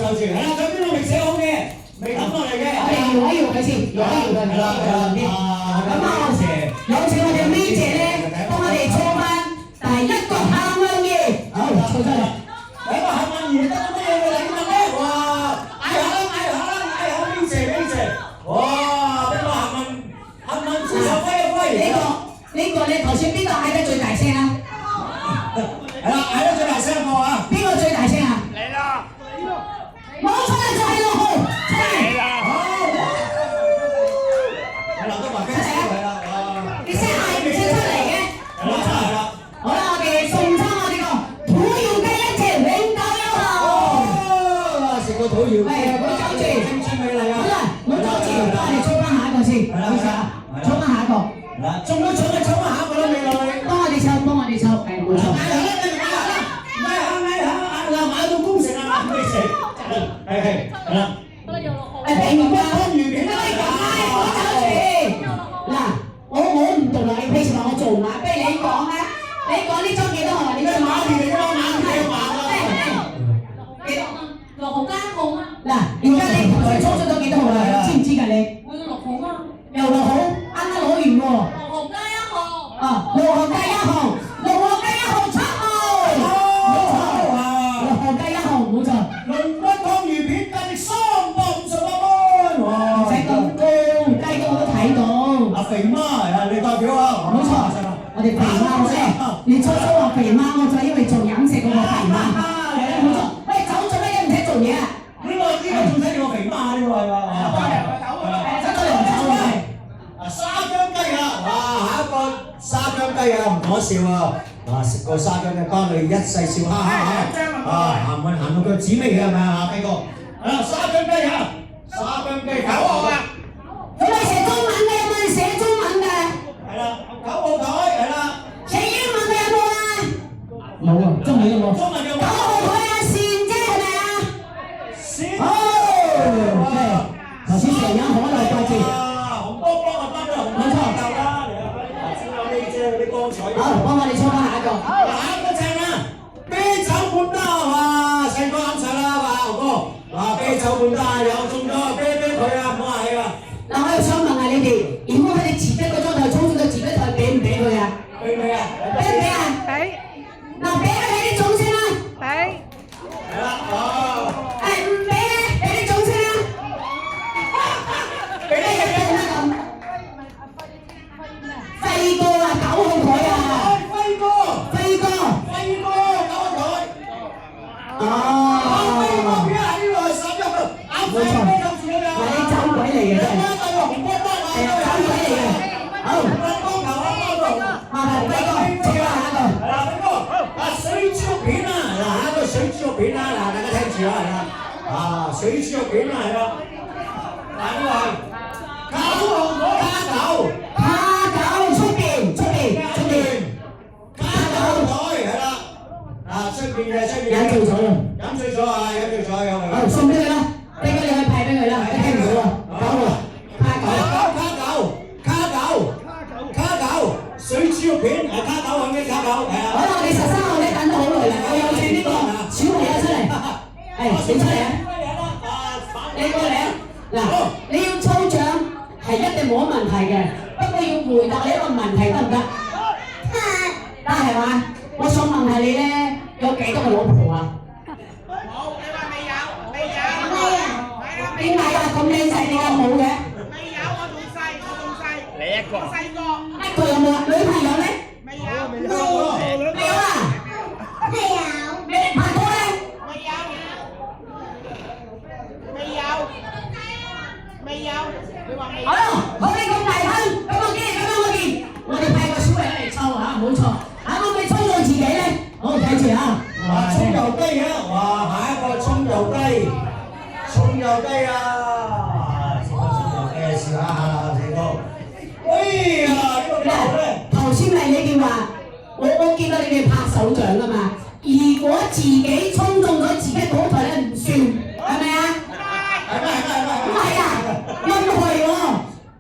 守住，係啦，咁邊個未寫好嘅，未抌落嚟嘅，我哋搖一搖佢先，搖一搖佢，係啦，咁啊，有請我哋 May 姐咧，幫我哋操翻第一個幸運兒，好，操出嚟。第一個幸運兒得咗乜嘢嘅禮物咧？哇！嗌下 May 姐，哇！邊個幸運之手揮一揮？呢個咧，頭先邊個嗌得最大聲啊？係啦，嗌得最大聲個啊！邊個最大聲啊？嚟啦！冇錯啦，就係6號，出嚟！劉德華 fans 嚟啦，你聲嗌唔聲出嚟嘅？冇錯係啦。好啦，我哋送餐我哋個土窯雞一隻永久優惠。食個土窯雞，唔好走住，青春美麗啊！好啦，唔好走住，我哋操翻下一個先，唔好意思啊，操翻下一個。嗱，中咗獎就操翻下一個啦，美女。幫我哋抽，係冇錯。買到工程啊，未食，係啦。俾唔該，魚片啦，唔好走住。嗱，我唔讀啦，你譬如話我做馬，不如你講啦，你講呢張幾多號？你張馬嚟㗎嘛，馬係馬啦。幾多啊？6號加1號啊！嗱，而家你同佢操作到幾多號啦？知唔知㗎你？會6號啊！又6號，啱啱攞完喎。6號加1號。啊，6號加1號，6號加1號7號。6號加1號，冇錯。龍骨湯魚片價值358蚊，哇！唔使咁高，低到我都睇到。阿肥媽係你代表啊？冇錯，我哋肥貓啫。你初初話肥貓，我就因為做飲食嗰個肥貓。冇錯。喂，走咗咩？你唔使做嘢啊？呢個仲使叫我肥媽呢個係嘛？走咗你唔走啊？沙姜雞啊！哇，下一個沙姜雞啊，唔可笑啊！哇，食過沙姜嘅當你一世笑哈哈嚇！啊，行到腳趾尾嘅係咪啊，飛哥？沙姜雞啊，沙姜雞9號啊！有冇寫中文嘅？有冇人寫中文嘅？係啦，9號台係啦。寫英文嘅有冇啊？冇啊，中文有冇？中文有冇？9號台啊，善姐係咪啊？善。哦，頭先成日可樂掛住。紅波波啊，包咗紅波夠啦，嚟啊！先有呢隻嗰啲光彩。好，幫我哋操翻下一個。下一個正啊！啤酒半打哇，細個啱晒啦，哇，豪哥，哇，啤酒半打又中咗，啤佢啊，唔好客氣啊！嗱，我又想問下你哋，如果佢哋自己嗰張台操作到自己台，俾唔俾佢啊？俾唔俾啊？俾唔俾啊？俾嗱，俾佢俾啲掌聲啦。俾係啦，哦，唔俾咧，俾啲掌聲啦。俾啲掌聲咁。輝哥啊，9號台啊。輝哥9號台。哦。輝哥片喺呢度係11號，啱飛飛咁住㗎。嗱，你走鬼嚟嘅真係。紅波波啊！走鬼嚟嘅。好。光頭啊，光頭。麻煩輝哥，請下一個。係啦，輝哥，水豬肉片啊，嗱，下一個水豬肉片啦，嗱，大家聽住啦，係啦，水豬肉片啦，係啦，嗱，呢個係9號台蝦餃出邊，加9台係啦，出邊嘅飲醉咗啦。飲醉咗啊，有嚟。好，送俾佢啦，飛哥你可以派俾佢啦，聽唔到啊，9號，卡九，水豬肉片係卡九揾嘅卡九，係啊。好啦，我哋13號咧等咗好耐啦，我有請呢個小朋友出嚟，係你出嚟啊，你過嚟啊，嗱，你要抽獎係一定冇問題嘅，不過要回答你一個問題得唔得？得係嘛？我想問下你咧，有幾多個老婆啊？冇，你話未有？點解啊？咁靚仔你又冇嘅？未有，我仲細。你一個。細個。一個有冇啊？女朋友咧？未有。未有啊？你哋拍拖咧？未有。你話未有？好啦，好你咁大份，咁我見，我哋派個小朋友嚟抽嚇，冇錯。我咪抽到自己咧，好睇住啊！哇，葱油雞啊！哇，下一個葱油雞啊！試下四哥。哎呀，呢個幾好咧！頭先係你哋話，我見到你哋拍手掌啊嘛。如果自己衝中咗自己嗰台咧，唔算，係咪啊？唔係啊，因為喎，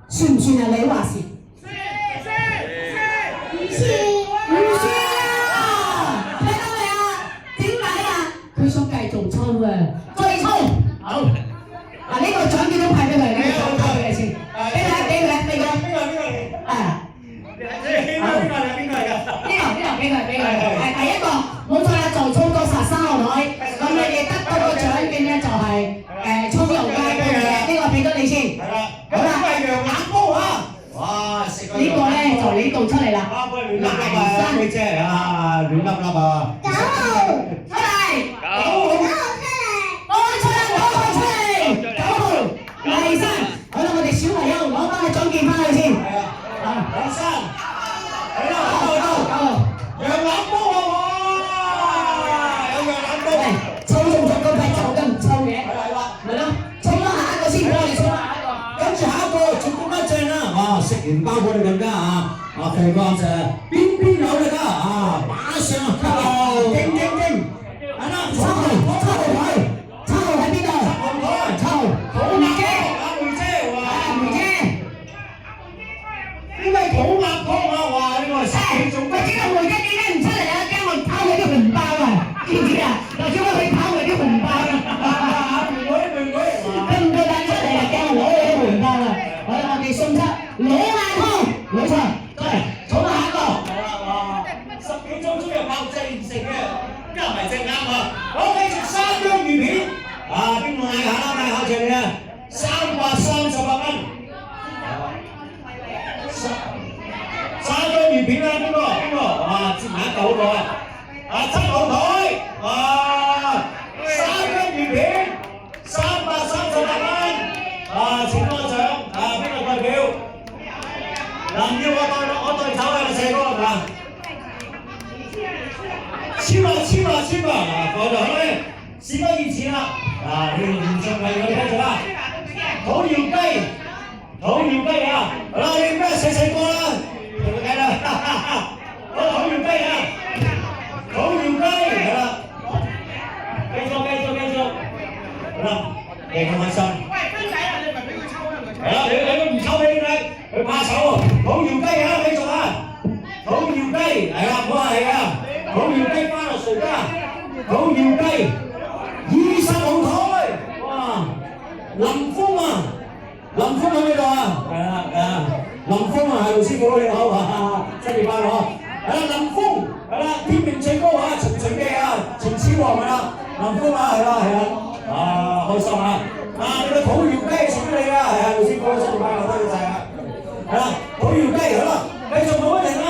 算唔算啊？你話事？唔算啊！睇到未啊？點解啊？佢想繼續抽啊！再抽！好。嗱呢個獎點樣派俾佢？呢個獎派俾你先。俾佢，俾佢，俾佢。啊！呢個俾佢。係第一個，冇錯啦，就操作13號台。咁你哋得到個獎券咧就係葱油雞嘅，呢個俾咗你先。係啦。好啦，係羊眼煲啊！哇！食呢個咧就你度出嚟啦。亂粒啊！你啫啊！亂粒粒啊！9號出嚟。好啦，我哋小朋友攞翻個獎券翻去先。係啊，兩三，係啦，9號，羊腩煲啊！哇，有羊腩煲。抽中咗咁快抽嘅唔抽嘅？係啦，咪咯，抽咗下一個先，我哋抽下一個。跟住下一個仲更加正啦！哇，食完包我哋更加肥乾淨，邊有嚟㗎啊！馬上經，係啦，7號台喺邊度？7號台，梅姐，梅姐。呢個係土鴨湯啊！哇，呢個係10幾種。喂，呢個梅姐點解唔出嚟啊？驚我偷佢啲紅包啊！知唔知啊？又叫我去偷佢啲紅包啊！唔會。佢唔夠膽出嚟啊！驚我攞佢啲紅包啊！好啦，我哋送出攞眼湯，冇錯，過嚟，儲下一個。係啦，哇，10幾種中藥炮製成嘅，加埋隻鴨啊！好，繼續三張魚片啊！邊個嗌下啦？嗌下謝你啊！338蚊。3張魚片啦，邊個？哇，接埋一嚿個啊！7號台，哇，3張魚片，338蚊。請攞獎邊個代表？林耀我代走啊，細哥係嘛？簽啊！放咗去，事不宜遲啦！你哋現場係咁繼續啦。土窯雞啊！好啦，你咩細個啦？同佢計啦，好土窯雞啊！土窯雞係啦，繼續，好啦，你咁開心。係啦，你都唔抽俾你，佢怕醜喎。土窯雞啊，繼續啊！土窯雞係啦，我係啊！土窯雞翻落誰家？土窯雞20號台，哇！林峰喺邊度啊？係啦，林峰係老師傅你好啊，新年快樂！係啦，林峰係啦，天命最高啊，秦記啊，秦始皇係啦，林峰係啦，開心啊！你個土窯雞送俾你啊！係啊，老師傅新年快樂，多謝晒啊！係啦，土窯雞好啦，繼續冇一停啦！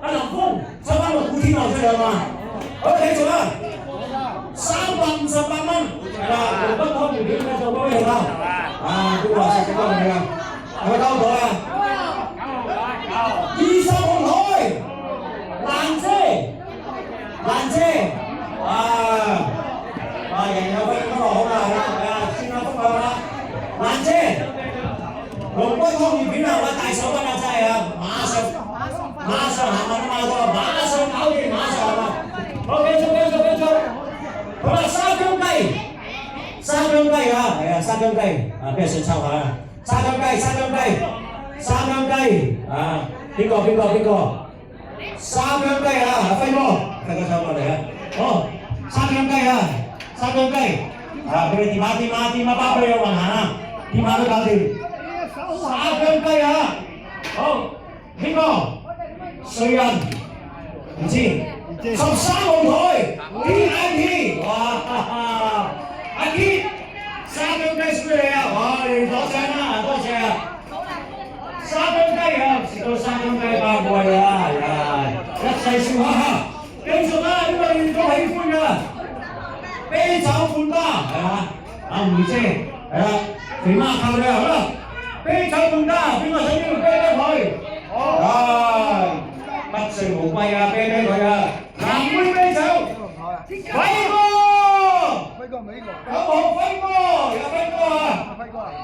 林峰收翻個古天樂出嚟嘛？好，繼續啦！358蚊，係啦，龍骨湯條片繼續嗰邊啦！邊個食緊你啊？係咪9號台啊？20號台，蘭姐，人有份工好啦，先啦，福啦，蘭姐，龍骨湯條片啊，大手筆啊，真係啊，馬上行啊嘛，馬上搞掂，馬上啊！好，繼續，好啦，3張雞啊，係啊，3張雞啊，邊個想抽下啊？3張雞啊，邊個？3張雞啊，輝哥抽過嚟啊！好，3張雞啊，3張雞啊，俾你電話包俾你運行啊，電話都搞掂。3張雞啊，好，邊個？誰人？唔知。13號台 VIP， 哇！阿堅，3張雞送俾你啊！哇，你攞獎啦，多謝啊！3張雞啊，食到3張雞爆貴啊！係啊，一世笑哈哈。繼續啦，呢個你都喜歡㗎，啤酒半打係嘛？梅姐係啦，肥媽靠你啊！好啦，啤酒半打，邊個想要啤佢？不醉無歸啊，啤佢啊！藍妹啤酒，輝哥，9號輝哥，有輝哥啊，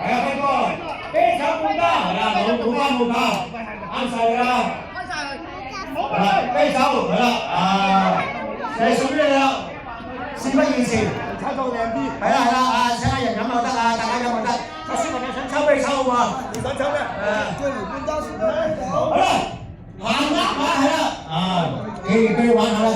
係啊輝哥，啤酒半打，係啦，冇價，啱晒你啦，啤酒係啦，你送俾你啦，事不宜遲，抽到靚啲，係啦，請下人飲就得啊，大家飲就得，個小朋友想抽俾你抽喎，你想抽咩？好啦。行啦，係啦，俾你玩下啦。